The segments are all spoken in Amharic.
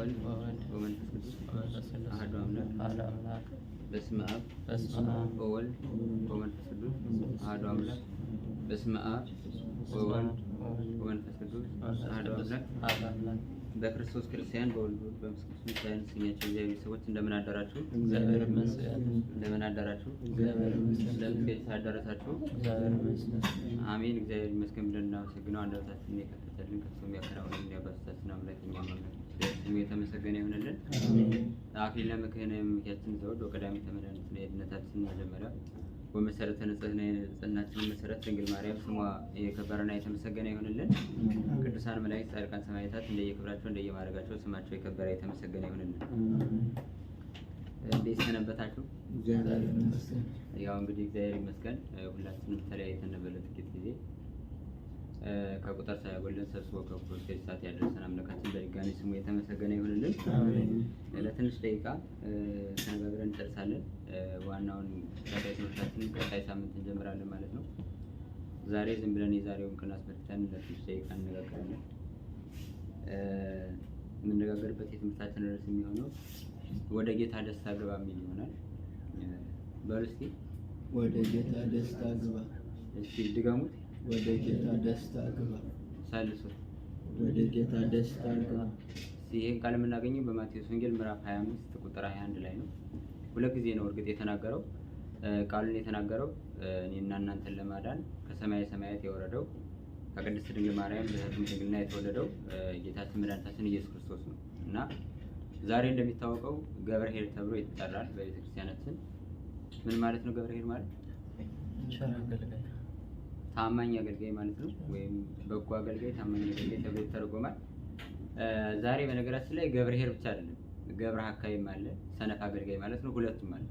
ወወልድ ወመንፈስ ቅዱስ አሐዱ አምላክ በስመ አብ ወወልድ ወመንፈስ ቅዱስ አሐዱ አምላክ በስመ አብ ወወልድ ወመንፈስ ቅዱስ አሐዱ አምላክ በክርስቶስ ክርስቲያን በወልድ በመንፈስ ቅዱስ ያንስኛቸው እግዚአብሔር ሰዎች እንደምን አደራችሁ? እግዚአብሔር ይመስገን። እንደምን አደራችሁ? እግዚአብሔር ይመስገን። ለምን አደረሳችሁ? እግዚአብሔር ይመስገን። አሜን። እግዚአብሔር ይመስገን ብለን እናመሰግነው። አንደበታችንን የከፈተልን ከእሱም ያከናወነልን የአባቶቻችን አምላክ እኛም አምላክ ስሙ የተመሰገነ ይሁንልን። አክሊለ ምክህነ የመምኪያችን ዘውድ ወቀዳሚተ መድኃኒትነ የድኅነታችን መጀመሪያ ወመሰረተ ንጽሕናችን መሰረት ድንግል ማርያም ስሟ የከበረና የተመሰገነ ይሁንልን። ቅዱሳን መላእክት፣ ጻድቃን፣ ሰማዕታት እንደየክብራቸው እንደየማዕረጋቸው ስማቸው የከበረ የተመሰገነ ይሁንልን። እንዴት ሰነበታችሁ? እግዚአብሔር ይመስገን። ያው እንግዲህ እግዚአብሔር ይመስገን ሁላችንም ተለያይተን ነበር ለጥቂት ጊዜ ከቁጥር ሳያጎለን ሰብስቦ ከፕሮስቴት ሰዓት ያደረሰን አምላካችን በድጋሚ ስሙ የተመሰገነ ይሁንልን። ለትንሽ ደቂቃ ተነጋግረን እንጨርሳለን። ዋናውን ቀጣይ ትምህርታችንን ቀጣይ ሳምንት እንጀምራለን ማለት ነው። ዛሬ ዝም ብለን የዛሬውን ቀን አስመልክተን ለትንሽ ደቂቃ እንነጋገራለን። የምንነጋገርበት የትምህርታችን ርዕስ የሚሆነው ወደ ጌታ ደስታ ግባ የሚል ይሆናል። በሉ እስኪ ወደ ጌታ ደስታ ግባ። እስኪ ድገሙት። ወደ ጌታ ደስታ ግባ። ሳልሱት ወደ ጌታ ደስታ ግባ። ይሄን ቃል የምናገኘው በማቴዎስ ወንጌል ምዕራፍ 25 ቁጥር 21 ላይ ነው። ሁለት ጊዜ ነው እርግጥ የተናገረው። ቃሉን የተናገረው እኔና እናንተን ለማዳን ከሰማየ ሰማያት የወረደው ከቅድስት ድንግል ማርያም በሕቱም ድንግልና የተወለደው ጌታችን መድኃኒታችን ኢየሱስ ክርስቶስ ነው እና ዛሬ እንደሚታወቀው ገብርኄር ተብሎ ይጠራል በቤተክርስቲያናችን። ምን ማለት ነው ገብርኄር ማለት? ቸር አገልጋይ፣ ታማኝ አገልጋይ ማለት ነው። ወይም በጎ አገልጋይ፣ ታማኝ አገልጋይ ተብሎ ይተረጎማል። ዛሬ በነገራችን ላይ ገብርኄር ብቻ አይደለም፣ ገብረ ሐካይም አለ፣ ሰነፍ አገልጋይ ማለት ነው። ሁለቱም አለ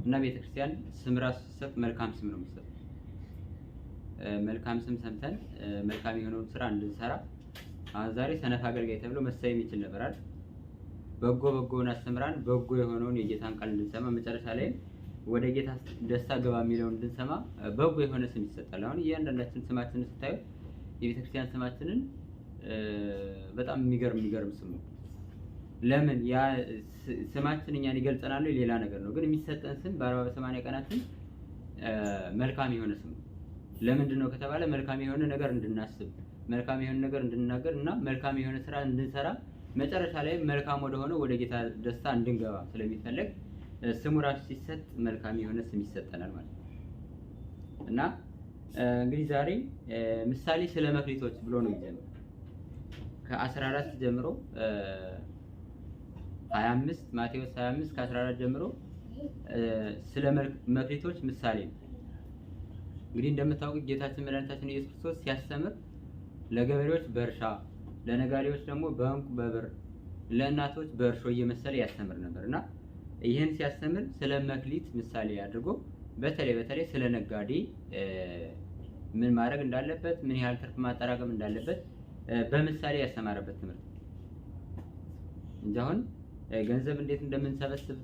እና ቤተክርስቲያን ስም ራሱ ስትሰጥ መልካም ስም ነው የምትሰጠው። መልካም ስም ሰምተን መልካም የሆነውን ስራ እንድንሰራ አሁን ዛሬ ሰነፍ አገልጋይ ተብሎ መሰየም ይችል ነበር አይደል? በጎውን አስተምራን በጎ የሆነውን የጌታን ቃል እንድንሰማ መጨረሻ ላይ ወደ ጌታ ደስታ ገባ የሚለውን እንድንሰማ በጎ የሆነ ስም ይሰጣል። አሁን እያንዳንዳችን ስማችንን ስታዩ የቤተክርስቲያን ስማችንን በጣም የሚገርም ስም ነው። ለምን ያ ስማችን እኛን ይገልጸናል? ሌላ ነገር ነው፣ ግን የሚሰጠን ስም በ40 በ80 ቀናችን መልካም የሆነ ስም ነው። ለምንድን ነው ከተባለ መልካም የሆነ ነገር እንድናስብ፣ መልካም የሆነ ነገር እንድንናገር እና መልካም የሆነ ስራ እንድንሰራ መጨረሻ ላይ መልካም ወደ ሆነ ወደ ጌታ ደስታ እንድንገባ ስለሚፈለግ ስሙ ራሱ ሲሰጥ መልካም የሆነ ስም ይሰጠናል ማለት ነው። እና እንግዲህ ዛሬ ምሳሌ ስለ መክሊቶች ብሎ ነው የሚጀምረው ከ14 ጀምሮ 25 ማቴዎስ 25 ከ14 ጀምሮ ስለ መክሊቶች ምሳሌ ነው። እንግዲህ እንደምታውቁት ጌታችን መድኃኒታችን ኢየሱስ ክርስቶስ ሲያስተምር ለገበሬዎች በእርሻ ለነጋዴዎች ደግሞ በዕንቁ በብር ለእናቶች በእርሾ እየመሰለ ያስተምር ነበርና ይህን ሲያስተምር ስለ መክሊት ምሳሌ አድርጎ በተለይ ስለ ነጋዴ ምን ማድረግ እንዳለበት ምን ያህል ትርፍ ማጠራቀም እንዳለበት በምሳሌ ያስተማረበት ትምህርት እንጂ አሁን ገንዘብ እንዴት እንደምንሰበስብ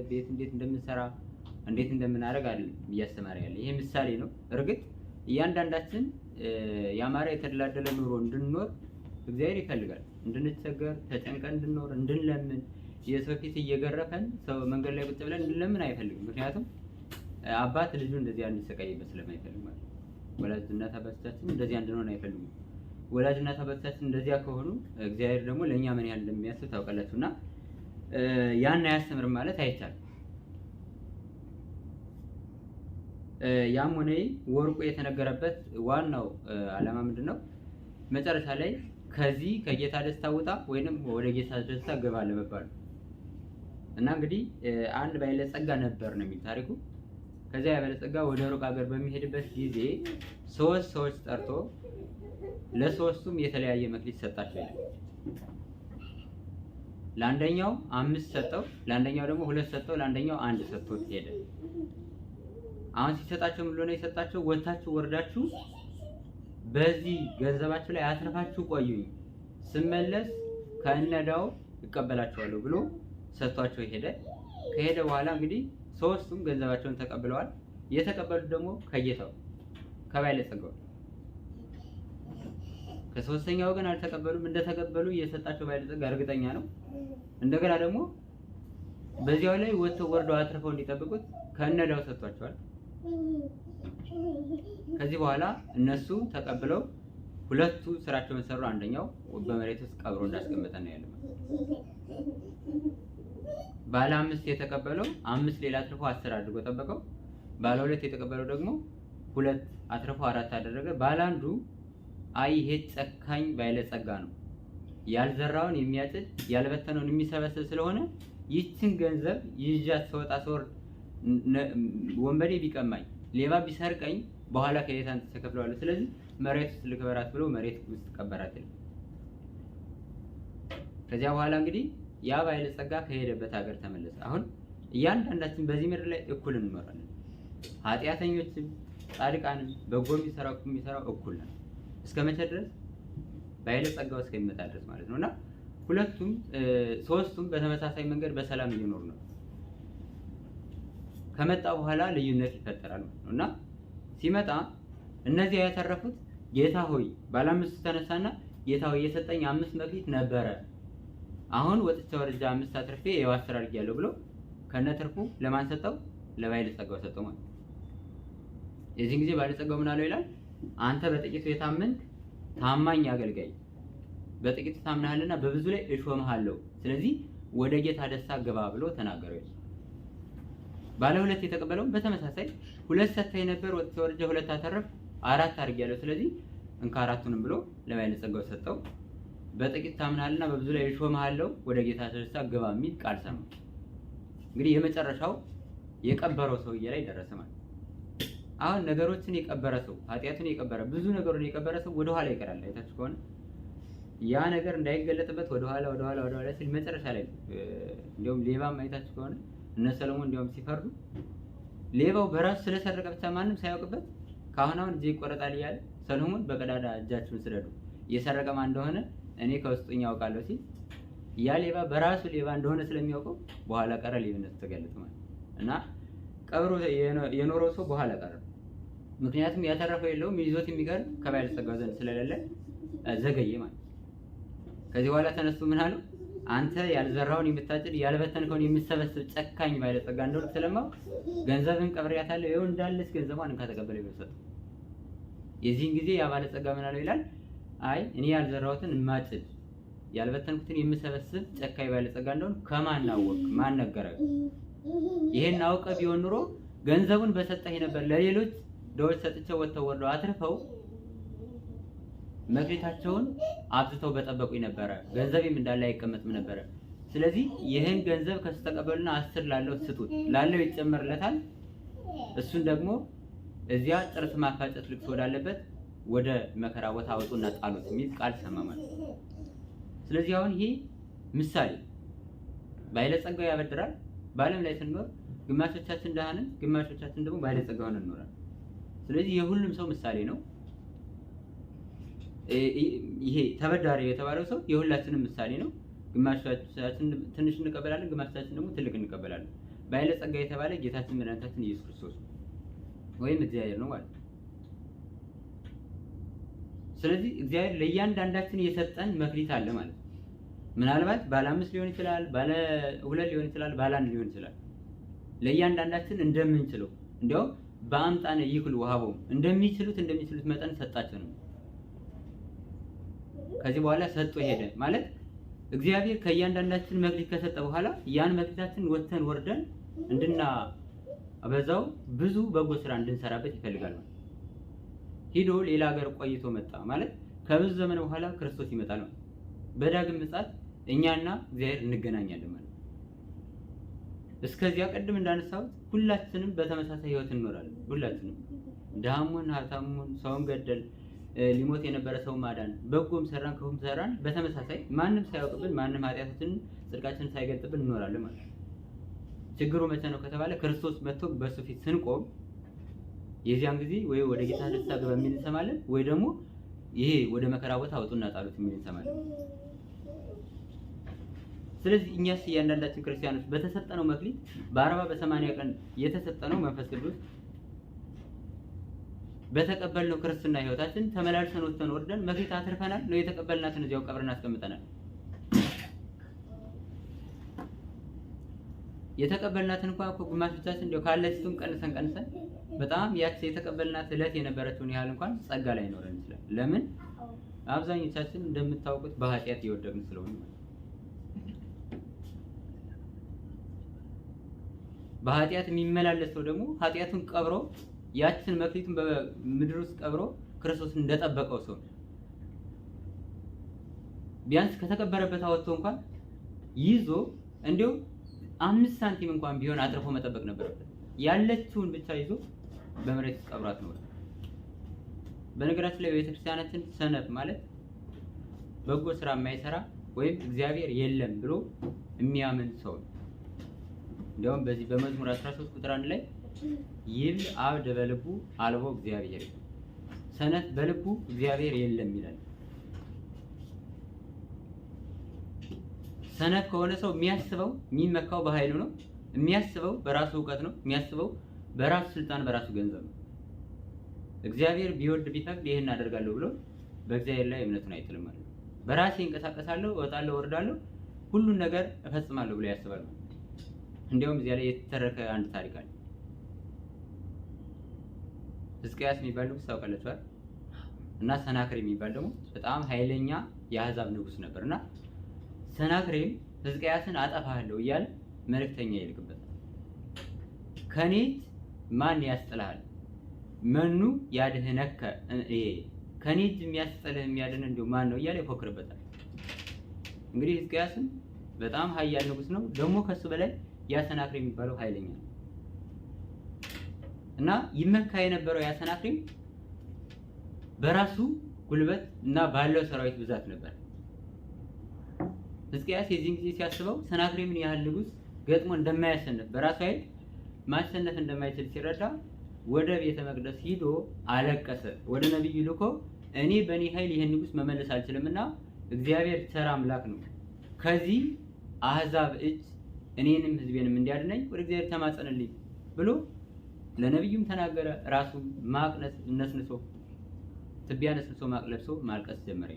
ቤት እንዴት እንደምንሰራ እንዴት እንደምናደርግ አይደለም እያስተማረ ያለ። ይሄ ምሳሌ ነው። እርግጥ እያንዳንዳችን ያማረ የተደላደለ ኑሮ እንድንኖር እግዚአብሔር ይፈልጋል። እንድንቸገር ተጨንቀን እንድንኖር እንድንለምን የሰው ፊት እየገረፈን ሰው መንገድ ላይ ቁጭ ብለን እንድንለምን አይፈልግም። ምክንያቱም አባት ልጁ እንደዚህ እንዲሰቃይበት ስለማይፈልግ ማለት ነው። ወላጅ እናት አባቶቻችን እንደዚህ እንድንሆን አይፈልጉም። ወላጅ እናት አባቶቻችን እንደዚያ ከሆኑ እግዚአብሔር ደግሞ ለእኛ ምን ያህል እንደሚያስብ ታውቃላችሁና ያን አያስተምርም ማለት አይቻልም። ያም ሆነ ወርቁ የተነገረበት ዋናው ዓላማ ምንድነው? መጨረሻ ላይ ከዚህ ከጌታ ደስታ ውጣ ወይንም ወደ ጌታ ደስታ ገባ ለመባል እና እንግዲህ አንድ ባለጸጋ ነበር ነው የሚል ታሪኩ። ከዚያ ባለጸጋ ወደ ሩቅ ሀገር በሚሄድበት ጊዜ ሶስት ሰዎች ጠርቶ ለሶስቱም የተለያየ መክሊት ሰጣቸው። ለአንደኛው 5 ሰጠው፣ ለአንደኛው ደግሞ 2 ሰጠው፣ ለአንደኛው 1 ሰጥቶት ሄደ። አሁን ሲሰጣቸው ምን ነው የሰጣቸው? ወታችሁ ወርዳችሁ በዚህ ገንዘባችሁ ላይ አትርፋችሁ ቆዩኝ፣ ስመለስ ከእነዳው እቀበላችኋለሁ ብሎ ሰጥቷቸው ሄደ። ከሄደ በኋላ እንግዲህ ሶስቱም ገንዘባቸውን ተቀብለዋል። የተቀበሉት ደግሞ ከጌታው ከባለጸጋው ከሶስተኛው ወገን አልተቀበሉም። እንደተቀበሉ እየሰጣቸው ባለጸጋ እርግጠኛ ነው። እንደገና ደግሞ በዚያው ላይ ወጥተው ወርደው አትርፈው እንዲጠብቁት ከነዳው ሰጥቷቸዋል። ከዚህ በኋላ እነሱ ተቀብለው ሁለቱ ስራቸውን ሰሩ። አንደኛው በመሬት ውስጥ ቀብሮ እንዳስቀመጠ ነው ያለው። ባለ 5 የተቀበለው 5 ሌላ አትርፎ 10 አድርጎ ጠበቀው። ባለ 2 የተቀበለው ደግሞ 2 አትርፎ 4 አደረገ። ባለ አንዱ አይ ይሄ ጨካኝ ባለጸጋ ነው፣ ያልዘራውን የሚያጭድ ያልበተነውን የሚሰበስብ ስለሆነ ይችን ገንዘብ ይዣት ስወጣ ስወርድ ወንበዴ ቢቀማኝ ሌባ ቢሰርቀኝ በኋላ ከየት አንተ ተከፍለዋለህ፣ ስለዚህ መሬት ውስጥ ልክበራት ብሎ መሬት ውስጥ ቀበራት። ከዚያ በኋላ እንግዲህ ያ ባለጸጋ ከሄደበት ሀገር ተመለሰ። አሁን እያንዳንዳችን በዚህ ምድር ላይ እኩል እንኖራለን። ኃጢአተኞችም ጻድቃንም በጎ የሚሰራው እኩል ነው። እስከ መቼ ድረስ? ባለጸጋው እስከሚመጣ ድረስ ማለት ነውና ሁለቱም ሶስቱም በተመሳሳይ መንገድ በሰላም እየኖሩ ነው። ከመጣ በኋላ ልዩነት ይፈጠራል ማለት ነውና ሲመጣ እነዚህ ያተረፉት ጌታ ሆይ ባለ 5 ተነሳና ጌታ ሆይ የሰጠኝ 5 መክሊት ነበረ፣ አሁን ወጥቼ ወርጃ 5 አትርፌ የዋስ ስራ አድርጌያለሁ ብሎ ከነትርፉ ለማን ሰጠው? ለባለጸጋው ሰጠው ማለት። የዚህን ጊዜ ባለጸጋው ምን አለው ይላል? አንተ በጥቂቱ የታመንክ ታማኝ አገልጋይ፣ በጥቂቱ ታምናሃልና በብዙ ላይ እሾምሃለሁ፣ ስለዚህ ወደ ጌታ ደስታ ግባ ብሎ ተናገረው። ባለ 2 የተቀበለው በተመሳሳይ 2 ሰጥተኝ ነበር፣ ወጥቼ ወርጄ 2 አተረፍ 4 አድርጌያለሁ፣ ስለዚህ እንካ 4ቱንም ብሎ ለባለጸጋው ሰጠው። በጥቂት ታምናሃልና በብዙ ላይ እሾምሃለሁ፣ ወደ ጌታ ደስታ ግባ የሚል ቃል ሰማ። እንግዲህ የመጨረሻው የቀበረው ሰውዬ ላይ ደረሰ ማለት። አሁን ነገሮችን የቀበረ ሰው፣ ኃጢአቱን የቀበረ ብዙ ነገሩን የቀበረ ሰው ወደ ኋላ ይቀራል። አይታችሁ ከሆነ ያ ነገር እንዳይገለጥበት ወደ ኋላ ሲል መጨረሻ ላይ እንዲያውም ሌባም አይታችሁ ከሆነ እነ ሰለሞን እንዲያውም ሲፈርዱ ሌባው በራሱ ስለሰረቀ ብቻ ማንም ሳያውቅበት ካሁን እጄ ይቆረጣል እያለ ሰለሞን በቀዳዳ እጃችሁን ስረዱ የሰረቀ ማን እንደሆነ እኔ ከውስጡኝ ያውቃለሁ ሲል ያ ሌባ በራሱ ሌባ እንደሆነ ስለሚያውቀው በኋላ ቀረ ሌብነቱ ተገለጠ ማለት እና ቀብሮ የኖረው ሰው በኋላ ቀረ። ምክንያቱም ያተረፈው የለውም ይዞት የሚቀር ከባለጸጋው ዘንድ ስለሌለ ዘገየ ማለት። ከዚህ በኋላ ተነስቶ ምን አለው? አንተ ያልዘራውን የምታጭድ ያልበተንከውን የምትሰበስብ ጨካኝ ባለጸጋ እንደሆነ ስለማውቅ ገንዘብን ቀብሬያታለሁ፣ ይኸው እንዳለች ገንዘቧን እንካ ተቀበለ ይወሰድ። የዚህን ጊዜ ያ ባለጸጋ ምን አለው ይላል? አይ እኔ ያልዘራሁትን ማጭድ ያልበተንኩትን የምሰበስብ ጨካኝ ባለጸጋ እንደሆነ ከማን አወቅ? ማን ነገረህ? ይሄን አውቀ ቢሆን ኑሮ ገንዘቡን በሰጠኝ ነበር። ለሌሎች ደዎች ሰጥቼው ወጥተው ወርደው አትርፈው መክሊታቸውን አብዝተው በጠበቁኝ ነበረ፣ ገንዘቤም እንዳለ አይቀመጥም ነበረ። ስለዚህ ይህን ገንዘብ ከስተቀበሉና 10 ላለው ስጡት፣ ላለው ይጨመርለታል፣ እሱን ደግሞ እዚያ ጥርስ ማፋጨት ልቅሶ ወዳለበት ወደ መከራ ቦታ አውጡና ጣሉት የሚል ቃል ሰማማል። ስለዚህ አሁን ይሄ ምሳሌ ባለጸጋው ያበድራል። በዓለም ላይ ስንኖር ግማሾቻችን ደሃ ነን፣ ግማሾቻችን ደግሞ ባለጸጋ ሆነን እንኖራለን። ስለዚህ የሁሉም ሰው ምሳሌ ነው። ይሄ ተበዳሪ የተባለው ሰው የሁላችንም ምሳሌ ነው። ግማሾቻችን ትንሽ እንቀበላለን፣ ግማሾቻችን ደግሞ ትልቅ እንቀበላለን። ባለጸጋ የተባለ ጌታችን መድኃኒታችን ኢየሱስ ክርስቶስ ወይም እግዚአብሔር ነው ማለት ነው። ስለዚህ እግዚአብሔር ለእያንዳንዳችን የሰጠን መክሊት አለ ማለት ነው። ምናልባት ባለ 5 ሊሆን ይችላል፣ ባለ 2 ሊሆን ይችላል፣ ባለ 1 ሊሆን ይችላል። ለእያንዳንዳችን እንደምንችለው እንዲያው በአምጣነ ይክሉ ወሀቦም እንደሚችሉት መጠን ሰጣቸው ነው። ከዚህ በኋላ ሰጥቶ ሄደ ማለት እግዚአብሔር ከእያንዳንዳችን መክሊት ከሰጠ በኋላ ያን መክሊታችን ወጥተን ወርደን እንድናበዛው ብዙ በጎ ስራ እንድንሰራበት ይፈልጋል ማለት። ሂዶ ሌላ ሀገር ቆይቶ መጣ ማለት ከብዙ ዘመን በኋላ ክርስቶስ ይመጣል ማለት። በዳግም ምጽአት እኛና እግዚአብሔር እንገናኛለን ማለት። እስከዚያ ቀደም እንዳነሳሁት ሁላችንም በተመሳሳይ ህይወት እንኖራለን። ሁላችንም ደሃሙን ሀብታሙን ሰውን ገደል ሊሞት የነበረ ሰው ማዳን በጎም ሰራን ክፉም ሰራን በተመሳሳይ ማንም ሳያውቅብን ማንም ኃጢአታችንን ጽድቃችንን ሳይገልጥብን እንኖራለን ማለት። ችግሩ መቼ ነው ከተባለ ክርስቶስ መጥቶ በሱ ፊት ስንቆም የዚያን ጊዜ ወይ ወደ ጌታ ደስታ ግባ የሚል እንሰማለን፣ ወይ ደግሞ ይሄ ወደ መከራ ቦታ አውጡና ጣሉት የሚል እንሰማለን። ስለዚህ እኛስ እያንዳንዳችን ክርስቲያኖች በተሰጠነው መክሊት በ40 በ80 ቀን የተሰጠነው መንፈስ ቅዱስ በተቀበልነው ክርስትና ህይወታችን ተመላልሰን ወጥተን ወርደን መክሊት አትርፈናል ነው የተቀበልናትን እዚያው ቀብረን አስቀምጠናል። የተቀበልናትን እንኳን ግማሽ ብቻችን እንደው ካለችቱን ቀንሰን በጣም ያቺ የተቀበልናት እለት የነበረችውን ያህል እንኳን ጸጋ ላይ ኖረን ይችላል። ለምን አብዛኞቻችን እንደምታውቁት በኃጢአት እየወደቅን ስለሆነ ማለት በኃጢአት የሚመላለሰው ደግሞ ኃጢአቱን ቀብሮ ያችን መክሊቱን በምድር ውስጥ ቀብሮ ክርስቶስን እንደጠበቀው ሰው ቢያንስ ከተቀበረበት አወጥቶ እንኳን ይዞ እንዲሁ 5 ሳንቲም እንኳን ቢሆን አጥርፎ መጠበቅ ነበረበት። ያለችውን ብቻ ይዞ በመሬት ቀብራት ነው። በነገራችን ላይ ቤተክርስቲያናችን ሰነፍ ማለት በጎ ስራ የማይሰራ ወይም እግዚአብሔር የለም ብሎ የሚያምን ሰው ነው። እንደውም በዚህ በመዝሙር 13 ቁጥር 1 ላይ ይብል አብድ በልቡ አልቦ እግዚአብሔር፣ ሰነፍ በልቡ እግዚአብሔር የለም ይላል። ሰነፍ ከሆነ ሰው የሚያስበው የሚመካው በኃይሉ ነው። የሚያስበው በራሱ እውቀት ነው። የሚያስበው በራሱ ስልጣን፣ በራሱ ገንዘብ ነው። እግዚአብሔር ቢወድ ቢፈቅድ ይሄን አደርጋለሁ ብሎ በእግዚአብሔር ላይ እምነቱን አይጥልም ማለት ነው። በራሴ እንቀሳቀሳለሁ፣ እወጣለሁ፣ ወርዳለሁ፣ ሁሉን ነገር እፈጽማለሁ ብሎ ያስባል። እንዲያውም እዚያ ላይ የተተረከ አንድ ታሪክ አለ። ሕዝቅያስ የሚባል ንጉስ ታውቃላችሁ አይደል? እና ሰናክሬም የሚባል ደግሞ በጣም ኃይለኛ የአሕዛብ ንጉስ ነበርና ሰናክሬም ሕዝቅያስን አጠፋለሁ እያለ መልእክተኛ ይልክበታል። ከኔ ማን ያስጥልሃል? መኑ ያድህነከ፣ ከኔ እጅ የሚያስጥልህ የሚያድን እንደው ማን ነው እያለ ይፎክርበታል። እንግዲህ ሕዝቅያስን በጣም ኃያል ንጉስ ነው። ደግሞ ከሱ በላይ ያ ሰናክሬም የሚባለው ኃይለኛ ነው እና ይመካ የነበረው ያ ሰናክሬም በራሱ ጉልበት እና ባለው ሰራዊት ብዛት ነበር። ሕዝቅያስ የዚህን ጊዜ ሲያስበው ሰናክሬምን ያህል ንጉስ ገጥሞ እንደማያሸንፍ በራሱ ኃይል ማሸነፍ እንደማይችል ሲረዳ ወደ ቤተ መቅደስ ሂዶ አለቀሰ። ወደ ነብዩ ልኮ እኔ በእኔ ኃይል ይሄን ንጉስ መመለስ አልችልምና እግዚአብሔር ቸር አምላክ ነው፣ ከዚህ አሕዛብ እጅ እኔንም ሕዝቤንም እንዲያድነኝ ወደ እግዚአብሔር ተማጸንልኝ ብሎ ለነብዩም ተናገረ። ራሱ ማቅ ነስንሶ ትቢያ ነስንሶ ማቅ ለብሶ ማልቀስ ጀመረ።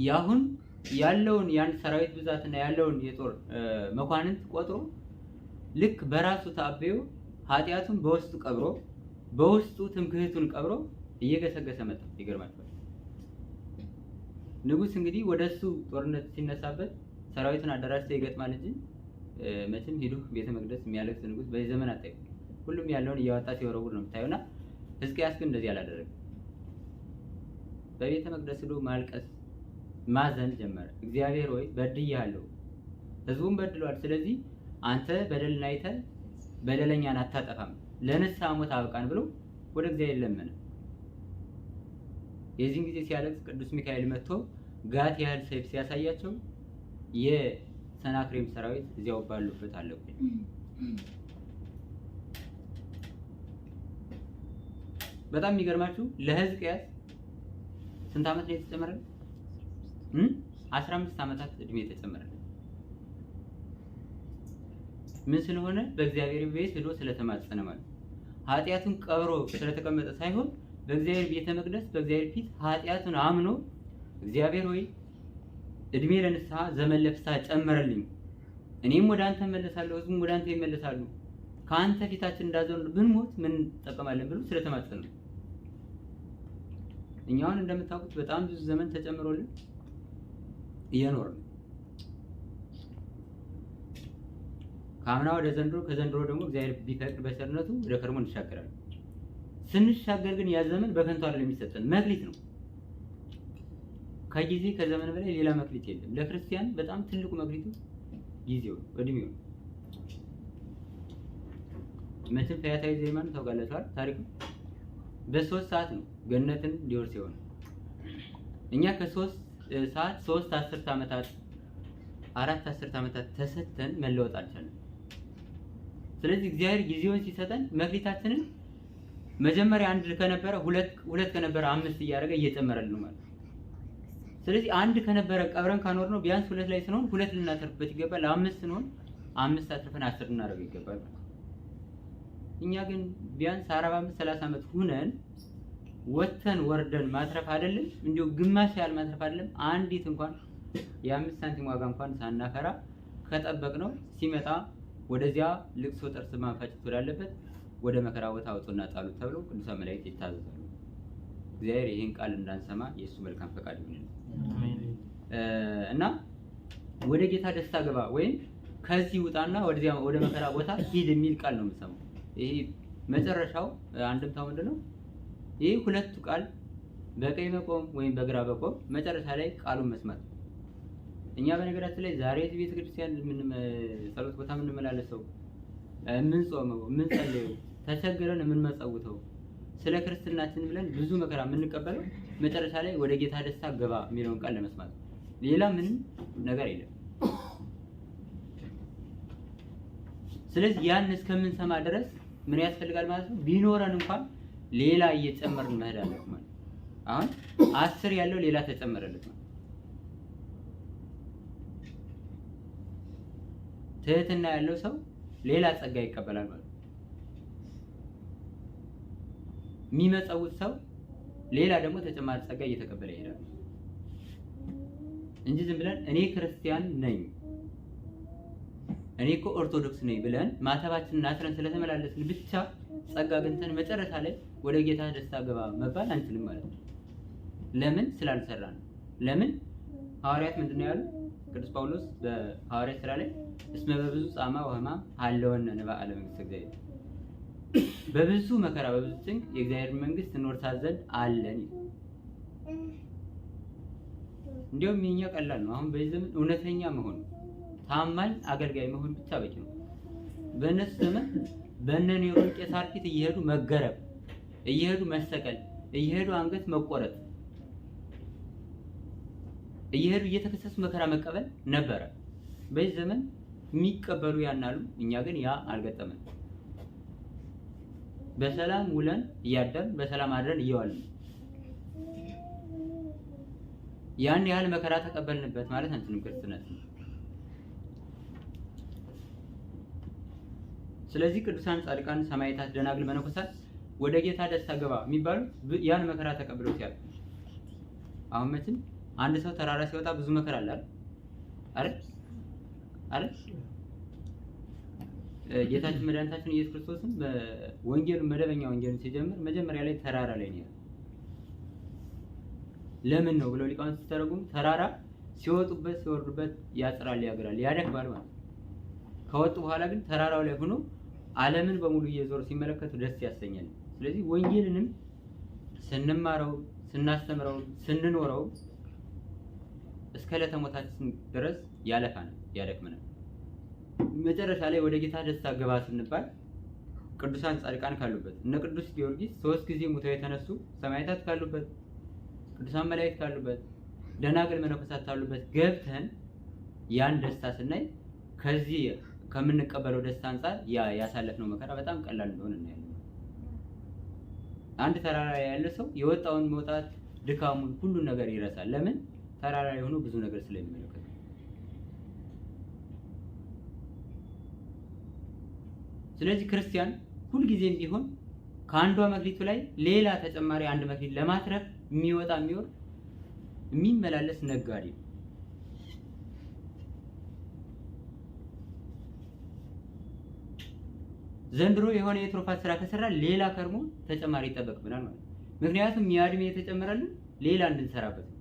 ያሁን ያለውን ያን ሰራዊት ብዛትና ያለውን የጦር መኳንንት ቆጥሮ ልክ በራሱ ታበዩ ኃጢያቱን በውስጡ ቀብሮ በውስጡ ትምክህቱን ቀብሮ እየገሰገሰ መጣ። ይገርማችኋል። ንጉስ እንግዲህ ወደሱ ጦርነት ሲነሳበት ሰራዊቱን አደራጅቶ ይገጥማል እንጂ መቼም ሄዶ ቤተ መቅደስ የሚያለቅስ ንጉስ በዚህ ዘመን አታዩ። ሁሉም ያለውን እያወጣ ሲወረውር ነው የምታዩና ሕዝቅያስ ግን እንደዚህ አላደረገም። በቤተ መቅደስ ሄዶ ማልቀስ ማዘን ጀመረ። እግዚአብሔር ሆይ በድያለሁ፣ ህዝቡን በድሏል። ስለዚህ አንተ በደልን አይተህ በደለኛን አታጠፋም፣ ለንስሐ ሞት አብቃን ብሎ ወደ እግዚአብሔር ለመነ። የዚህን ጊዜ ሲያለቅስ ቅዱስ ሚካኤል መጥቶ ጋት ያህል ሰይፍ ሲያሳያቸው የሰናክሬም ሰራዊት እዚያው ባሉበት አለቁ። በጣም የሚገርማችሁ ለሕዝቅያስ ስንት ዓመት ነው የተጨመረው? 15 ዓመታት እድሜ የተጨመረለት። ምን ስለሆነ? በእግዚአብሔር ቤት ሄዶ ስለተማጸነ ማለት። ኃጢያቱን ቀብሮ ስለተቀመጠ ሳይሆን በእግዚአብሔር ቤተ መቅደስ በእግዚአብሔር ፊት ኃጢያቱን አምኖ እግዚአብሔር ሆይ እድሜ ለንስሐ ዘመን ለፍስሐ ጨመረልኝ፣ እኔም ወደ አንተ እመለሳለሁ፣ ህዝቡም ወደ አንተ ይመለሳሉ፣ ከአንተ ፊታችን እንዳዘኑ ብንሞት ምን እንጠቀማለን ብሎ ስለተማጸነ ነው። እኛውን እንደምታውቁት በጣም ብዙ ዘመን ተጨምሮልን እየኖርን ከአምና ወደ ዘንድሮ ከዘንድሮ ደግሞ እግዚአብሔር ቢፈቅድ በቸርነቱ ወደ ከርሞ እንሻገራለን። ስንሻገር ግን ያ ዘመን በከንቱ አይደለም የሚሰጠን፣ መክሊት ነው። ከጊዜ ከዘመን በላይ ሌላ መክሊት የለም። ለክርስቲያን በጣም ትልቁ መክሊቱ ጊዜው እድሜው። መቼም ፈያታዊ ዘየማን ታውቃላችሁ ታሪኩ። በ3 ሰዓት ነው ገነትን ሊወርስ የሆነው። እኛ ከ3 ሰዓት 3 10 ዓመታት 4 10 ዓመታት ተሰጥተን መለወጥ አልቻለም። ስለዚህ እግዚአብሔር ጊዜውን ሲሰጠን መክሊታችንን መጀመሪያ 1 ከነበረ 2 ከነበረ 5 እያደረገ እየጨመረልን ማለት። ስለዚህ 1 ከነበረ ቀብረን ካኖር ነው ቢያንስ 2 ላይ ስንሆን 2 ልናተርፍበት ይገባል። 5 ስንሆን 5 አትርፈን 10 ልናደርገው ይገባል። እኛ ግን ቢያንስ 45 30 ዓመት ሁነን ወተን ወርደን ማትረፍ አይደለም እንዲሁ ግማሽ ያህል ማትረፍ አይደለም አንዲት እንኳን የ5 ሳንቲም ዋጋ እንኳን ሳናፈራ ከጠበቅነው ሲመጣ ወደዚያ ልቅሶ ጥርስ ማንፋጨት ወዳለበት ወደ መከራ ቦታ አውጡና ጣሉት ተብሎ ቅዱሳን መላእክት ይታዘዛሉ። እግዚአብሔር ይህን ቃል እንዳንሰማ የእሱ መልካም ፈቃድ ይሁንልን እና ወደ ጌታ ደስታ ግባ ወይም ከዚህ ውጣና ወደዚያ ወደ መከራ ቦታ ሂድ የሚል ቃል ነው የምሰማው። ይሄ መጨረሻው አንድምታው ምንድነው? ይሄ ሁለቱ ቃል በቀኝ መቆም ወይም በግራ መቆም መጨረሻ ላይ ቃሉን መስማት። እኛ በነገራችን ላይ ዛሬ እዚህ ቤተክርስቲያን ጸሎት ቦታ የምንመላለሰው የምንጾመው የምንጸልየው ተቸግረን የምንመጸውተው ስለ ክርስትናችን ብለን ብዙ መከራ የምንቀበለው መጨረሻ ላይ ወደ ጌታ ደስታ ገባ የሚለውን ቃል ለመስማት ሌላ ምንም ነገር የለም። ስለዚህ ያን እስከምንሰማ ድረስ ምን ያስፈልጋል ማለት ነው? ቢኖረን እንኳን ሌላ እየጨመርን መሄድ አለብን ማለት አሁን 10 ያለው ሌላ ተጨመረለት ማለት ትህትና ያለው ሰው ሌላ ጸጋ ይቀበላል ማለት የሚመጸውት ሰው ሌላ ደግሞ ተጨማሪ ጸጋ እየተቀበለ ይሄዳል እንጂ ዝም ብለን እኔ ክርስቲያን ነኝ እኔ እኮ ኦርቶዶክስ ነኝ ብለን ማተባችንን አስረን ስለተመላለስን ብቻ ጸጋ አግኝተን መጨረሻ ላይ ወደ ጌታ ደስታ ገባ መባል አንችልም ማለት ነው። ለምን? ስላልሰራን። ለምን? ሐዋርያት ምንድነው ያሉት? ቅዱስ ጳውሎስ በሐዋርያት ሥራ ላይ እስመ በብዙ ጻማ ወሕማም ሀለወነ ንባአ ለመንግሥተ እግዚአብሔር፣ በብዙ መከራ በብዙ ጭንቅ የእግዚአብሔር መንግስት እንወርሳት ዘንድ አለን። እንዲያውም የኛ ቀላል ነው። አሁን በዚህ ዘመን እውነተኛ መሆን ታማኝ አገልጋይ መሆን ብቻ በቂ ነው። በእነሱ ዘመን በእነ ኔሮን ቄሳር ፊት እየሄዱ መገረብ፣ እየሄዱ መሰቀል፣ እየሄዱ አንገት መቆረጥ፣ እየሄዱ እየተከሰሱ መከራ መቀበል ነበረ። በዚህ ዘመን የሚቀበሉ ያናሉ፣ እኛ ግን ያ አልገጠመን። በሰላም ውለን እያደርን በሰላም አድረን እየዋልን ያን ያህል መከራ ተቀበልንበት ማለት አንተንም ክርስትነት ነው። ስለዚህ ቅዱሳን ጻድቃን፣ ሰማዕታት፣ ደናግል፣ መነኮሳት ወደ ጌታ ደስታ ገባ የሚባሉት ያን መከራ ተቀብለው ሲያልፉ። አሁን መቼም አንድ ሰው ተራራ ሲወጣ ብዙ መከራ አለ አይደል? አይደል? ጌታችን መድኃኒታችን ኢየሱስ ክርስቶስም በወንጌሉ መደበኛ ወንጌሉን ሲጀምር መጀመሪያ ላይ ተራራ ላይ ነው። ለምን ነው ብለው ሊቃውንት ሲተረጉሙ ተራራ ሲወጡበት ሲወርዱበት ያጥራል፣ ያግራል፣ ያደክማል ማለት ነው። ከወጡ በኋላ ግን ተራራው ላይ ሆኖ ዓለምን በሙሉ እየዞሩ ሲመለከቱ ደስ ያሰኛል። ስለዚህ ወንጌልንም ስንማረው ስናስተምረው ስንኖረው እስከ ዕለተ ሞታችን ድረስ ያለፋናል፣ ያደክመናል። መጨረሻ ላይ ወደ ጌታ ደስታ ገባ ስንባል ቅዱሳን ጻድቃን ካሉበት እነ ቅዱስ ጊዮርጊስ 3 ጊዜ ሙተው የተነሱ ሰማዕታት ካሉበት ቅዱሳን መላእክት ካሉበት ደናግል መነኮሳት ካሉበት ገብተን ያን ደስታ ስናይ ከዚህ ከምንቀበለው ደስታ አንፃር ያሳለፍነው መከራ በጣም ቀላል እንደሆነ እናያለን። አንድ ተራራ ላይ ያለ ሰው የወጣውን መውጣት ድካሙን ሁሉን ነገር ይረሳል። ለምን? ተራራ ላይ ሆኖ ብዙ ነገር ስለሚመለከት። ስለዚህ ክርስቲያን ሁልጊዜም ቢሆን ከአንዷ መክሊቱ ላይ ሌላ ተጨማሪ አንድ መክሊት ለማትረፍ የሚወጣ የሚወርድ የሚመላለስ ነጋዴ ነው። ዘንድሮ የሆነ የትሩፋት ስራ ከሰራ ሌላ ከርሞ ተጨማሪ ይጠበቅብናል ማለት ነው። ምክንያቱም ያ ዕድሜ የተጨመረልን ሌላ እንድንሰራበት ነው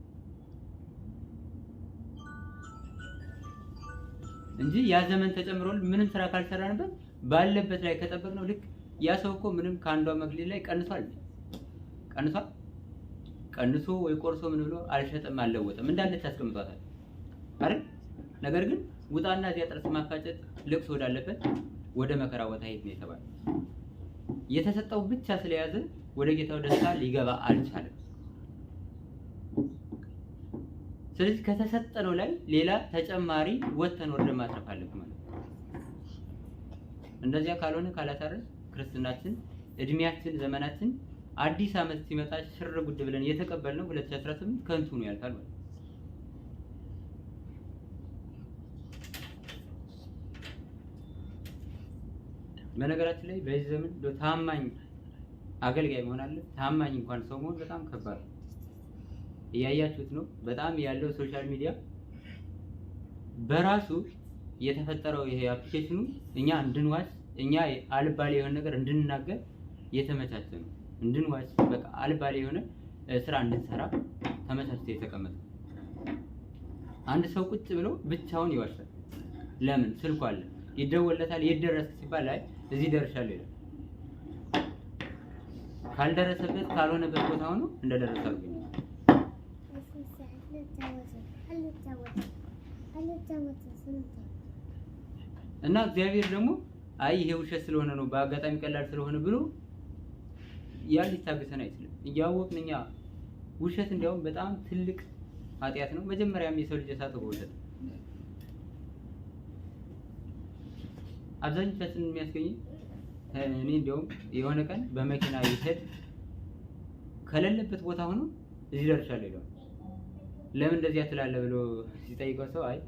እንጂ ያ ዘመን ተጨምሮልን ምንም ስራ ካልሰራንበት ባለበት ላይ ከጠበቅነው ልክ ያ ሰው እኮ ምንም ከአንዷ መክሊት ላይ ቀንሷል ቀንሶ ወይ ቆርሶ ምን ብሎ አልሸጠም አልለወጠም እንዳለች አስቀምጧታል አይደል? ነገር ግን ውጣና እዚያ ጥርስ ማፋጨት ልቅሶ ወዳለበት ወደ መከራ ቦታ ሄድ ነው የተባለው። የተሰጠው ብቻ ስለያዘ ወደ ጌታው ደስታ ሊገባ አልቻለም። ስለዚህ ከተሰጠነው ላይ ሌላ ተጨማሪ ወተን ወደ ማትረፍ አለብን ማለት ነው። እንደዚያ ካልሆነ ካላታረስ ክርስትናችን እድሜያችን ዘመናችን አዲስ ዓመት ሲመጣ ሽር ጉድ ብለን የተቀበልነው 2018 ከንቱ ነው ያልታል ማለት ነው። በነገራችን ላይ በዚህ ዘመን ታማኝ አገልጋይ መሆን አለ። ታማኝ እንኳን ሰው መሆን በጣም ከባድ ነው። እያያችሁት ነው። በጣም ያለው ሶሻል ሚዲያ በራሱ የተፈጠረው ይሄ አፕሊኬሽኑ እኛ እንድንዋሽ፣ እኛ አልባሌ የሆነ ነገር እንድንናገር የተመቻቸ ነው። እንድንዋሽ በቃ አልባሌ የሆነ ስራ እንድንሰራ ተመቻችቶ የተቀመጠ። አንድ ሰው ቁጭ ብሎ ብቻውን ይዋሻል። ለምን? ስልኩ አለ፣ ይደወለታል። የት ደረስክ ሲባል ላይ እዚህ ደርሻለሁ ይላል። ካልደረሰበት ካልሆነበት ቦታ ሆኖ እንደደረሰ አድርጎ እና እግዚአብሔር ደግሞ አይ ይሄ ውሸት ስለሆነ ነው በአጋጣሚ ቀላል ስለሆነ ብሎ ያ ሊታገሰን አይችልም። እያወቅን እኛ ውሸት እንዲያውም በጣም ትልቅ ኃጢአት ነው። መጀመሪያም የሰው ልጅ የሳተው በውሸት ነው። አብዛኞቻችንን የሚያስገኝ እኔ እንዲያውም የሆነ ቀን በመኪና ይሄድ ከሌለበት ቦታ ሆኖ እዚህ ደርሻለሁ ይለዋል። ለምን እንደዚህ ትላለህ ብሎ ሲጠይቀው ሰው አይ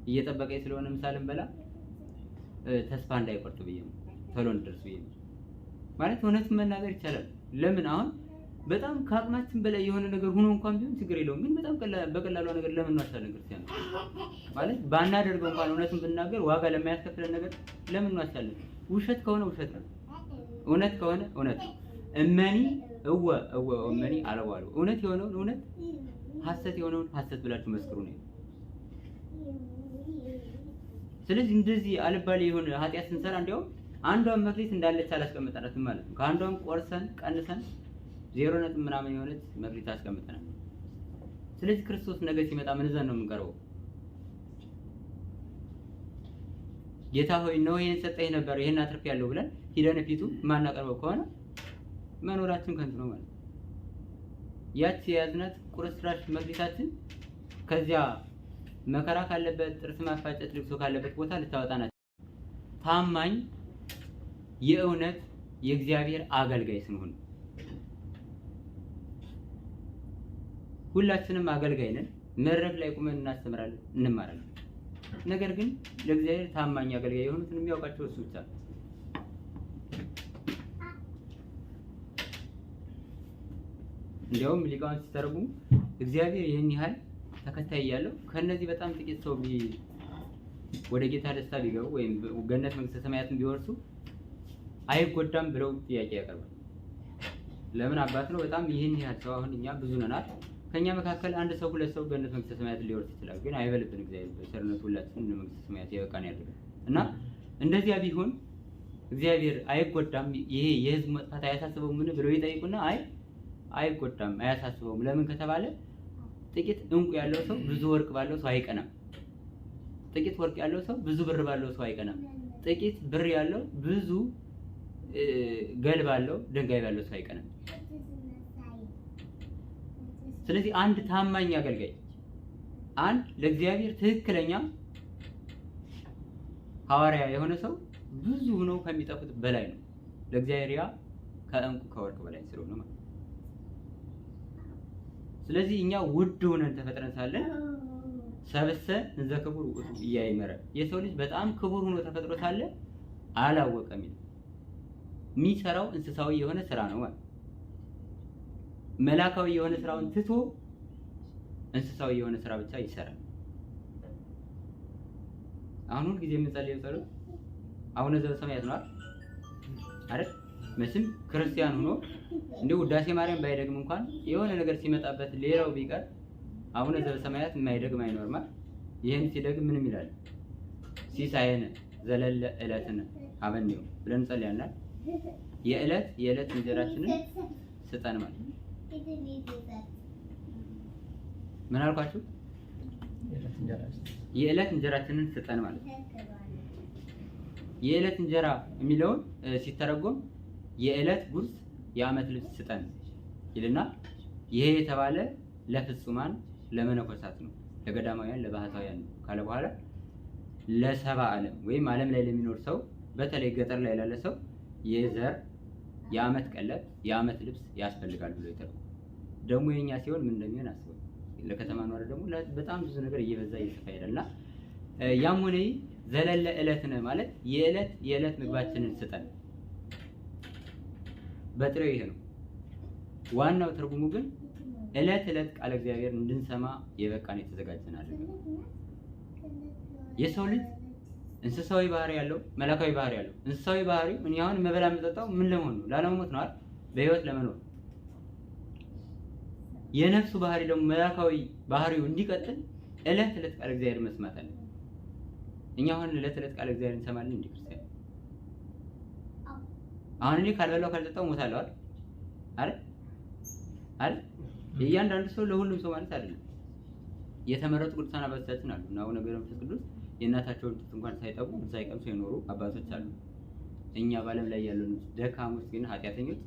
እየጠበቀኝ ስለሆነ ምሳሌም በላ ተስፋ እንዳይቆርጥ ብዬ ነው፣ ቶሎ እንደርስ ብዬ ነው ማለት። እውነቱን መናገር ይቻላል። ለምን አሁን በጣም ከአቅማችን በላይ የሆነ ነገር ሆኖ እንኳን ቢሆን ችግር የለውም። ግን በጣም በቀላሉ ነገር ለምን እንዋሻለን? ክርስቲያን ማለት ባናደርገው እንኳን እውነቱን ብናገር ዋጋ ለማያስከፍለን ነገር ለምን እንዋሻለን? ውሸት ከሆነ ውሸት ነው፣ እውነት ከሆነ እውነት ነው። እመኒ እወ እመኒ አለዋሉ እውነት የሆነውን እውነት፣ ሐሰት የሆነውን ሐሰት ብላችሁ መስክሩ ነው። ስለዚህ እንደዚህ አልባሌ የሆነ ኃጢአት ስንሰራ እንዲያውም አንዷን መክሊት እንዳለች አላስቀምጠናትም ማለት ነው። ከአንዷም ቆርሰን ቀንሰን 0 ነጥብ ምናምን የሆነች መክሊት አስቀምጠናል። ስለዚህ ክርስቶስ ነገ ሲመጣ ምን ይዘን ነው የምንቀርበው? ጌታ ሆይ ነው ይሄን ሰጠኝ ነበር ይሄን አትርፌያለሁ ብለን ሂደን ፊቱ ማናቀርበው ከሆነ መኖራችን ከንቱ ነው ማለት ነው። ያቺ የያዝናት ቁርስራሽ መክሊታችን ከዚያ መከራ ካለበት ጥርስ ማፋጨት ልቅሶ ካለበት ቦታ ልታወጣናት። ታማኝ የእውነት የእግዚአብሔር አገልጋይ ስንሆን ሁላችንም አገልጋይ ነን። መድረክ ላይ ቁመን እናስተምራለን፣ እንማራለን። ነገር ግን ለእግዚአብሔር ታማኝ አገልጋይ የሆኑትን የሚያውቃቸው እሱ ብቻ ነው። እንዲያውም ሊቃውንት ሲተረጉሙ እግዚአብሔር ይህን ያህል ተከታይ ያለው ከነዚህ በጣም ጥቂት ሰው ወደ ጌታ ደስታ ቢገቡ ወይም ገነት መንግስተ ሰማያትን ቢወርሱ አይጎዳም ብለው ጥያቄ ያቀርባል። ለምን አባት ነው በጣም ይህን ያህል ሰው አሁን እኛ ብዙ ነናል። ከኛ መካከል አንድ ሰው ሁለት ሰው ገነት መንግስተ ሰማያትን ሊወርስ ይችላል። ግን አይበልብን። እግዚአብሔር በቸርነቱ ሁላችንን መንግስተ ሰማያት ያበቃን ያድርገን እና እንደዚያ ቢሆን እግዚአብሔር አይጎዳም፣ ይሄ የህዝብ መጥፋት አያሳስበውም ምን ብለው ይጠይቁና አይጎዳም አያሳስበውም። ለምን ከተባለ ጥቂት እንቁ ያለው ሰው ብዙ ወርቅ ባለው ሰው አይቀናም። ጥቂት ወርቅ ያለው ሰው ብዙ ብር ባለው ሰው አይቀናም። ጥቂት ብር ያለው ብዙ ገል ባለው ድንጋይ ባለው ሰው አይቀናም። ስለዚህ አንድ ታማኝ አገልጋይ፣ አንድ ለእግዚአብሔር ትክክለኛ ሐዋርያ የሆነ ሰው ብዙ ሆኖ ከሚጠፉት በላይ ነው። ለእግዚአብሔር ያ ከእንቁ ከወርቅ በላይ ስለሆነ ማለት ነው። ስለዚህ እኛ ውድ ሆነን ተፈጥረን ሳለን ሰብሰ እንዘ ክቡር ውእቱ ኢያእመረ፣ የሰው ልጅ በጣም ክቡር ሆኖ ተፈጥሮ ሳለ አላወቀም። የሚሰራው እንስሳዊ የሆነ ስራ ነው ማለት። መላካዊ የሆነ ስራውን ትቶ እንስሳዊ የሆነ ስራ ብቻ ይሰራል። አሁን ሁሉ ጊዜ የምንጸልየው ጸሎት አቡነ ዘበሰማያት ነው አይደል? መቼም ክርስቲያን ሆኖ እንደ ውዳሴ ማርያም ባይደግም እንኳን የሆነ ነገር ሲመጣበት ሌላው ቢቀር አቡነ ዘበሰማያት የማይደግም አይኖርም። ይሄን ሲደግም ምንም ይላል? ሲሳየነ ዘለለ ዕለትነ ሀበነ ብለን ጸልያናል። የዕለት እንጀራችንን ስጠን ማለት ነው። ምን አልኳችሁ? የዕለት እንጀራችንን ስጠን ማለት ነው። የዕለት እንጀራ የሚለውን ሲተረጎም የዕለት ጉርስ የዓመት ልብስ ስጠን ይልና ይሄ የተባለ ለፍጹማን ለመነኮሳት ነው፣ ለገዳማውያን ለባህታውያን ነው ካለ በኋላ ለሰባ ዓለም ወይም ዓለም ላይ ለሚኖር ሰው በተለይ ገጠር ላይ ላለ ሰው የዘር የዓመት ቀለብ የዓመት ልብስ ያስፈልጋል ብሎ ይተረጎም። ደግሞ የኛ ሲሆን ምን እንደሚሆን አስበው። ለከተማ ኗሪ ደግሞ በጣም ብዙ ነገር እየበዛ እየሰፋ ይሄዳልና ያም ሆነ ዘለለ ዕለትነ ማለት የዕለት ምግባችንን ስጠን በጥሬው ይሄ ነው። ዋናው ትርጉሙ ግን ዕለት ዕለት ቃለ እግዚአብሔር እንድንሰማ የበቃን የተዘጋጀን አይደለም። የሰው ልጅ እንስሳዊ ባህሪ ያለው መለካዊ ባህሪ ያለው። እንስሳዊ ባህሪ ምን ያሁን መበላ መጠጣው ምን ለመሆን ነው? ላለመሞት ነው አይደል? በህይወት ለመኖር። የነፍሱ ባህሪ ደግሞ መለካዊ ባህሪው እንዲቀጥል ዕለት ዕለት ቃለ እግዚአብሔር መስማት አለ። እኛ አሁን ዕለት ዕለት ቃለ እግዚአብሔር እንሰማለን እንዴ ክርስቲያን? አሁን እኔ ካልበላው ካልጠጣው ሞታለሁ አይደል? አይደል? የእያንዳንዱ ሰው ለሁሉም ሰው ማለት አይደለም። የተመረጡ ቅዱሳን አባቶቻችን አሉ እና አቡነ ገብረ መንፈስ ቅዱስ የእናታቸውን ጡት እንኳን ሳይጠቡ ሳይቀምሱ የኖሩ አባቶች አሉ። እኛ በዓለም ላይ ያሉን ደካሞች ግን ኃጢአተኞች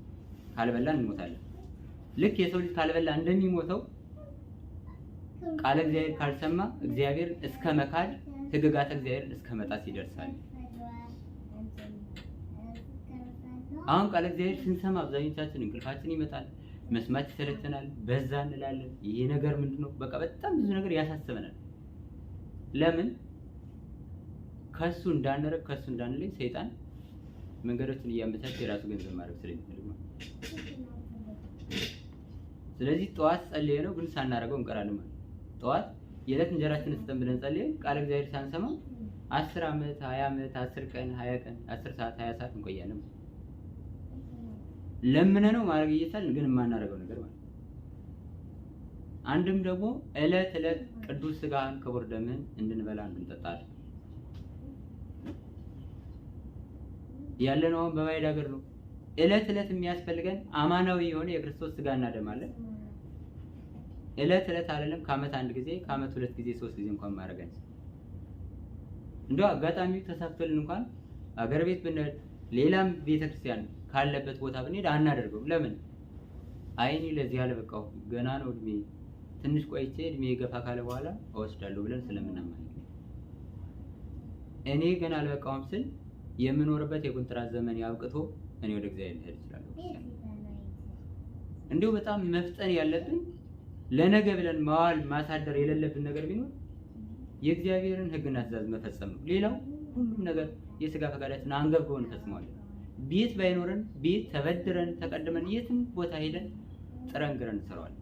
ካልበላን እንሞታለን። ልክ የሰው ልጅ ካልበላ እንደሚሞተው ቃለ እግዚአብሔር ካልሰማ እግዚአብሔር እስከ መካድ ሕግጋተ እግዚአብሔር እስከ መጣስ ይደርሳል። አሁን ቃለ እግዚአብሔር ስንሰማ አብዛኞቻችን እንቅልፋችን ይመጣል፣ መስማት ይሰለቸናል፣ በዛ እንላለን። ይሄ ነገር ምንድነው? በቃ በጣም ብዙ ነገር ያሳስበናል። ለምን? ከሱ እንዳንረግ ከሱ እንዳንለይ ሰይጣን መንገዶችን እያመቻቸ የራሱ ገንዘብ ማድረግ ስለሚፈልግ ነው። ስለዚህ ጠዋት ጸልየ ነው ግን ሳናረገው እንቀራለን ማለት። ጠዋት የዕለት እንጀራችንን ስጠን ብለን ጸልየ ቃለ እግዚአብሔር ሳንሰማ 10 ዓመት 20 ዓመት 10 ቀን 20 ቀን 10 ሰዓት 20 ሰዓት እንቆያለን። ለምን ነው ማድረግ እየቻልን ግን የማናረገው ነገር ማለት። አንድም ደግሞ ዕለት ዕለት ቅዱስ ሥጋህን ክቡር ደምህን እንድንበላ እንድንጠጣ ያለነው አሁን በባዕድ ሀገር ነው። ዕለት ዕለት የሚያስፈልገን አማናዊ የሆነ የክርስቶስ ሥጋና ደም አለ። ዕለት ዕለት አይደለም ከዓመት አንድ ጊዜ ከዓመት 2 ጊዜ 3 ጊዜ እንኳን ማድረግ አንችልም። እንደው አጋጣሚው ተሳክቶልን እንኳን አገር ቤት ብንሄድ ሌላም ቤተክርስቲያን ካለበት ቦታ ብንሄድ አናደርገው። ለምን? አይኔ ለዚህ አልበቃው ገና ነው እድሜ ትንሽ ቆይቼ እድሜ ገፋ ካለ በኋላ እወስዳለሁ ብለን ስለምናምን እኔ ገና አልበቃውም ስል የምኖርበት የኮንትራት ዘመን ያብቅቶ እኔ ወደ እግዚአብሔር ልሄድ እችላለሁ። እንዲሁ በጣም መፍጠን ያለብን ለነገ ብለን ማዋል ማሳደር የሌለብን ነገር ቢኖር የእግዚአብሔርን ሕግና ትእዛዝ መፈጸም ነው። ሌላው ሁሉም ነገር የሥጋ ፈቃዳችን አንገብገውን እንፈጽመዋለን። ቤት ባይኖረን ቤት ተበድረን ተቀድመን የትም ቦታ ሄደን ጥረን ግረን እንሰራዋለን።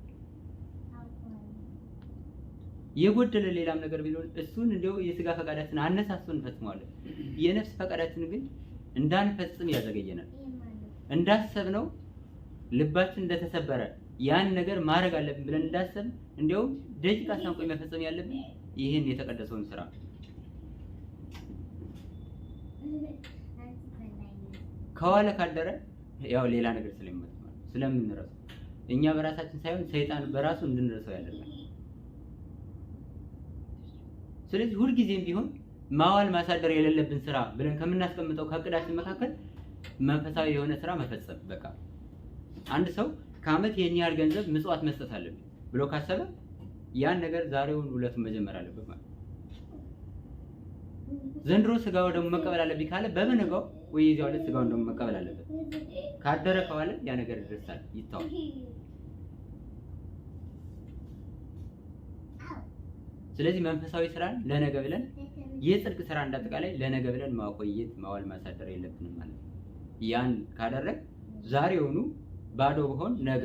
የጎደለ ሌላም ነገር ቢኖር እሱን እንደው የሥጋ ፈቃዳችን አነሳስቶን እንፈጽመዋለን። የነፍስ ፈቃዳችን ግን እንዳንፈጽም ያዘገየናል። እንዳሰብነው ልባችን እንደተሰበረ ያን ነገር ማድረግ አለብን ብለን እንዳሰብ እንደው ደቂቃ ሳንቆይ መፈጸም ያለብን ይህን የተቀደሰውን ስራ ከዋለ ካደረ ያው ሌላ ነገር ስለምንረሳው እኛ በራሳችን ሳይሆን ሰይጣን በራሱ እንድንረሳው ያደርጋል። ስለዚህ ሁልጊዜም ቢሆን ማዋል ማሳደር የሌለብን ስራ ብለን ከምናስቀምጠው ከእቅዳችን መካከል መንፈሳዊ የሆነ ስራ መፈጸም። በቃ አንድ ሰው ከዓመት ይሄን ያህል ገንዘብ ምጽዋት መስጠት አለብኝ ብሎ ካሰበ ያን ነገር ዛሬውን ሁለቱን መጀመር አለበት ማለት። ዘንድሮ ስጋው ደግሞ መቀበል አለብኝ ካለ በመነጋው ወይ ይዛው ዕለት ስጋውን ደግሞ መቀበል አለበት። ካደረ ከዋለ ያ ነገር ይደርሳል ይታወል። ስለዚህ መንፈሳዊ ስራን ለነገ ብለን የጽድቅ ስራ እንዳጠቃላይ ለነገ ብለን ማቆየት ማዋል ማሳደር የለብንም ማለት ነው። ያን ካደረግ ዛሬውኑ ባዶ በሆን ነገ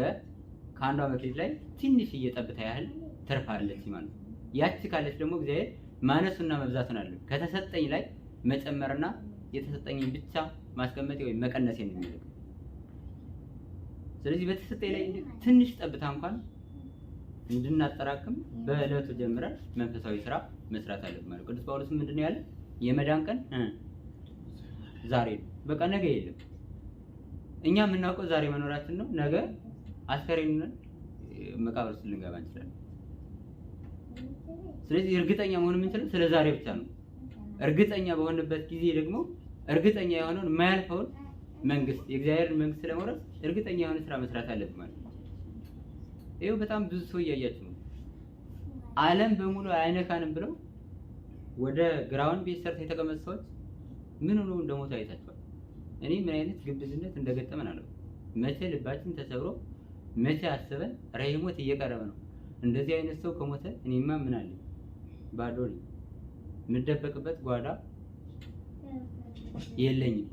ከአንዷ መክሊት ላይ ትንሽ እየጠብታ ያህል ትርፋለች ማለት ነው። ያቺ ካለች ደግሞ እግዚአብሔር ማነሱና መብዛቱን አለ ከተሰጠኝ ላይ መጨመርና የተሰጠኝን ብቻ ማስቀመጥ ወይ መቀነስ የሚፈልግ። ስለዚህ በተሰጠኝ ላይ ትንሽ ጠብታ እንኳን እንድናጠራቅም በእለቱ ጀምረን መንፈሳዊ ስራ መስራት አለብን ማለት። ቅዱስ ጳውሎስ ምንድነው ያለ? የመዳን ቀን ዛሬ ነው። በቃ ነገ የለም። እኛ የምናውቀው ዛሬ መኖራችን ነው። ነገ አስከሬኑን መቃብር ውስጥ ልንገባ እንችላለን። ስለዚህ እርግጠኛ መሆን የምንችለው ስለ ዛሬ ብቻ ነው። እርግጠኛ በሆነበት ጊዜ ደግሞ እርግጠኛ የሆነውን የማያልፈውን መንግስት የእግዚአብሔር መንግስት ለመውረስ እርግጠኛ የሆነ ስራ መስራት አለብን ማለት ነው። ይሄው በጣም ብዙ ሰው እያያችሁ ነው። ዓለም በሙሉ አይነካንም ብለው ወደ ግራውንድ ቤት ሰርተው የተቀመጡ ሰዎች ምን ሆነው እንደሞቱ አይታችኋል። እኔ ምን አይነት ግብዝነት እንደገጠመን አለው። መቼ ልባችን ተሰብሮ መቼ አስበን ሞት እየቀረበ ነው። እንደዚህ አይነት ሰው ከሞተ እኔማ ምን አለ ባዶ ነኝ፣ የምደበቅበት ጓዳ የለኝም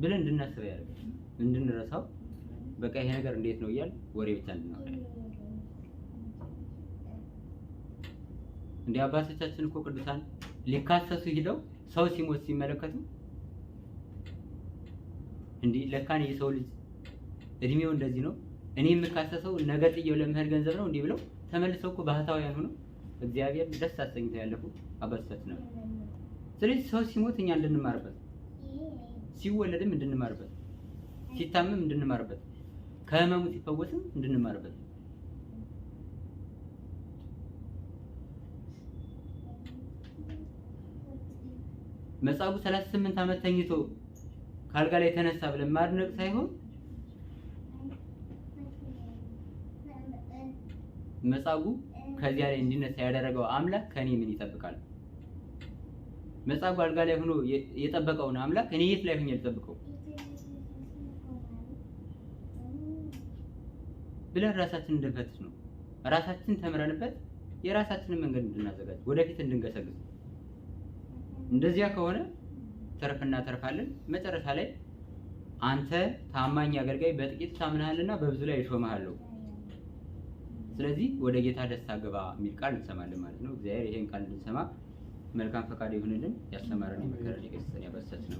ብለን እንድናስብ ያደርጋል። እንድንረሳው በቃ ይሄ ነገር እንዴት ነው እያል ወሬ ብቻ እንድናወራ እንደ አባቶቻችን እኮ ቅዱሳን ሊካሰሱ ሄደው ሰው ሲሞት ሲመለከቱ እንዲህ ለካን የሰው ልጅ እድሜው እንደዚህ ነው እኔ የምካሰሰው ነገ ጥየው ለመሄድ ገንዘብ ነው እንዲህ ብለው ተመልሰው እኮ ባህታውያን ሆነው እግዚአብሔር ደስ አሰኝተው ያለፉ አባቶቻችን ነው። ስለዚህ ሰው ሲሞት እኛ እንድንማርበት፣ ሲወለድም እንድንማርበት፣ ሲታመም እንድንማርበት፣ ከህመሙ ሲፈወስም እንድንማርበት መጻጉዕ 38 ዓመት ተኝቶ ካልጋ ላይ ተነሳ ብለን ማድነቅ ሳይሆን መጻጉዕ ከዚያ ላይ እንዲነሳ ያደረገው አምላክ ከኔ ምን ይጠብቃል? መጻጉዕ አልጋ ላይ ሆኖ የጠበቀውን አምላክ እኔ የት ላይ ሆኜ ልጠብቀው ብለን ራሳችንን እንድንፈትሽ ነው። ራሳችንን ተምረንበት የራሳችንን መንገድ እንድናዘጋጅ ወደፊት እንድንገሰግስ። እንደዚያ ከሆነ ተርፍና ተርፋለን። መጨረሻ ላይ አንተ ታማኝ አገልጋይ በጥቂት ታምናሃልና በብዙ ላይ እሾምሃለሁ፣ ስለዚህ ወደ ጌታ ደስታ ግባ የሚል ቃል እንሰማለን ማለት ነው። እግዚአብሔር ይሄን ቃል እንድንሰማ መልካም ፈቃድ ይሁንልን። ያስተማረን የመከረን የገሰጸን ያበሰሰን